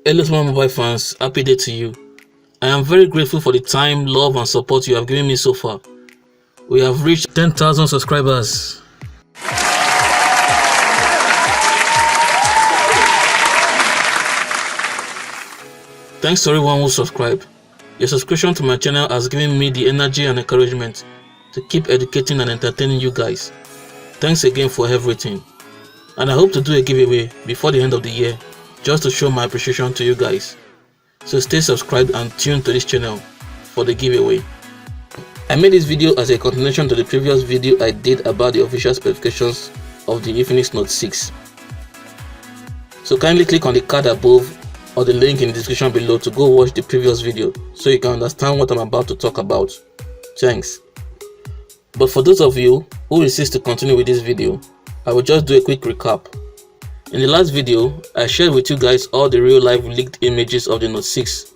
Hello small mobile fans, happy day to you. I am very grateful for the time, love and support you have given me so far. We have reached 10,000 subscribers. Thanks to everyone who subscribed. Your subscription to my channel has given me the energy and encouragement to keep educating and entertaining you guys. Thanks again for everything. And I hope to do a giveaway before the end of the year, just to show my appreciation to you guys. So stay subscribed and tuned to this channel for the giveaway. I made this video as a continuation to the previous video I did about the official specifications of the Infinix Note 6. So kindly click on the card above or the link in the description below to go watch the previous video so you can understand what I'm about to talk about. Thanks. But for those of you who insist to continue with this video, I will just do a quick recap. In the last video, I shared with you guys all the real life leaked images of the Note 6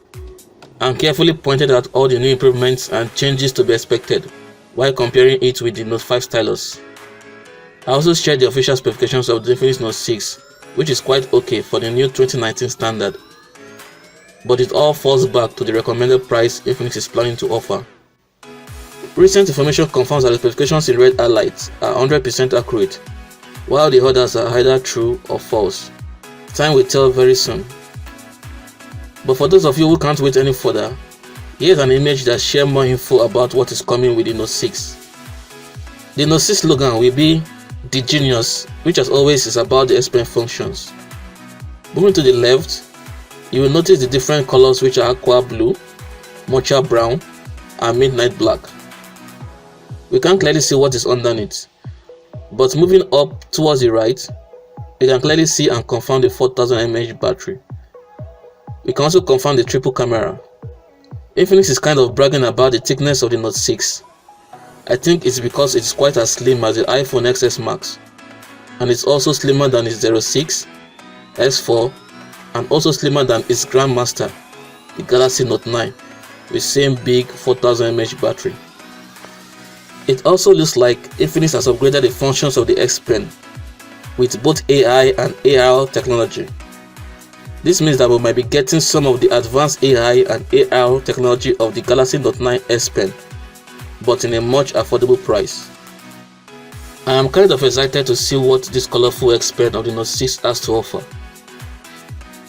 and carefully pointed out all the new improvements and changes to be expected while comparing it with the Note 5 Stylus. I also shared the official specifications of the Infinix Note 6, which is quite okay for the new 2019 standard, but it all falls back to the recommended price Infinix is planning to offer. Recent information confirms that the specifications in red highlights are 100% accurate, while the others are either true or false. Time will tell very soon. But for those of you who can't wait any further, here's an image that shares more info about what is coming with the Note 6. The Note 6 slogan will be "The Genius," which as always is about the Xpen functions. Moving to the left, you will notice the different colors, which are aqua blue, mocha brown and midnight black. We can't clearly see what is underneath, but moving up towards the right, you can clearly see and confirm the 4000 mAh battery. We can also confirm the triple camera. Infinix is kind of bragging about the thickness of the Note 6. I think it's because it's quite as slim as the iPhone XS Max, and it's also slimmer than its 06, S4, and also slimmer than its grandmaster, the Galaxy Note 9, with same big 4000 mAh battery. It also looks like Infinix has upgraded the functions of the Xpen with both AI and AR technology. This means that we might be getting some of the advanced AI and AR technology of the Galaxy Note 9 Xpen, but in a much affordable price. I am kind of excited to see what this colorful Xpen of the Note 6 has to offer.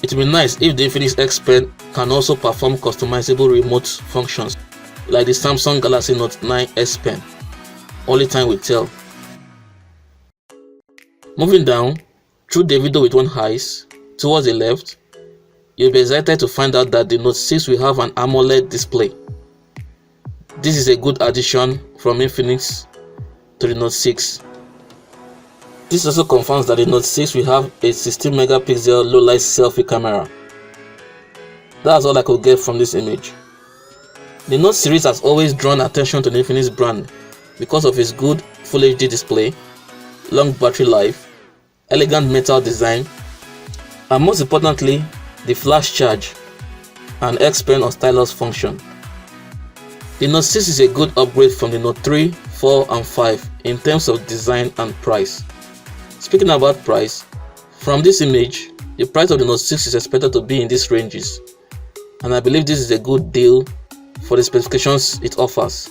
It would be nice if the Infinix Xpen can also perform customizable remote functions like the Samsung Galaxy Note 9 Xpen. Only time will tell. Moving down through the video with one eyes towards the left, you'll be excited to find out that the Note 6 will have an AMOLED display. This is a good addition from Infinix to the Note 6. This also confirms that the Note 6 will have a 16 megapixel low light selfie camera. That's all I could get from this image. The Note series has always drawn attention to the Infinix brand because of its good Full HD display, long battery life, elegant metal design, and most importantly, the flash charge and Xpen or Stylus function. The Note 6 is a good upgrade from the Note 3, 4 and 5 in terms of design and price. Speaking about price, from this image, the price of the Note 6 is expected to be in these ranges, and I believe this is a good deal for the specifications it offers.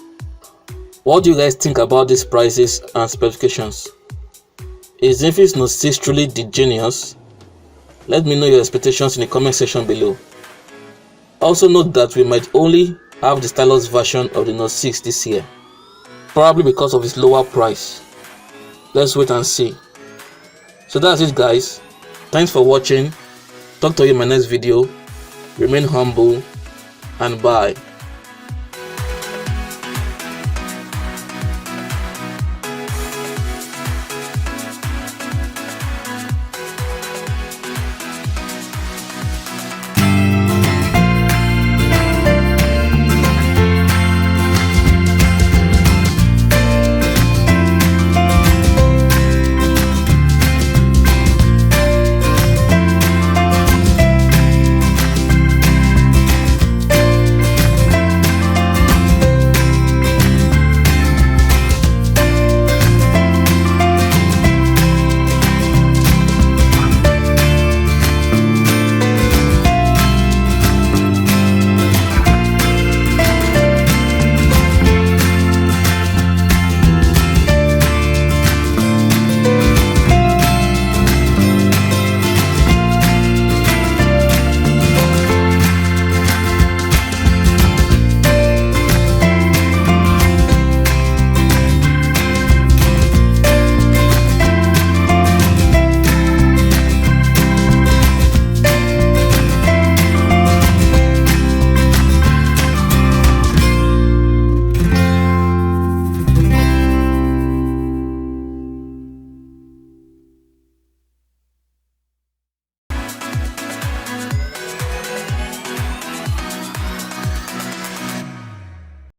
What do you guys think about these prices and specifications? Is Infinix Note 6 truly the genius? Let me know your expectations in the comment section below. Also note that we might only have the Stylus version of the Note 6 this year, probably because of its lower price. Let's wait and see. So that's it guys. Thanks for watching. Talk to you in my next video. Remain humble and bye.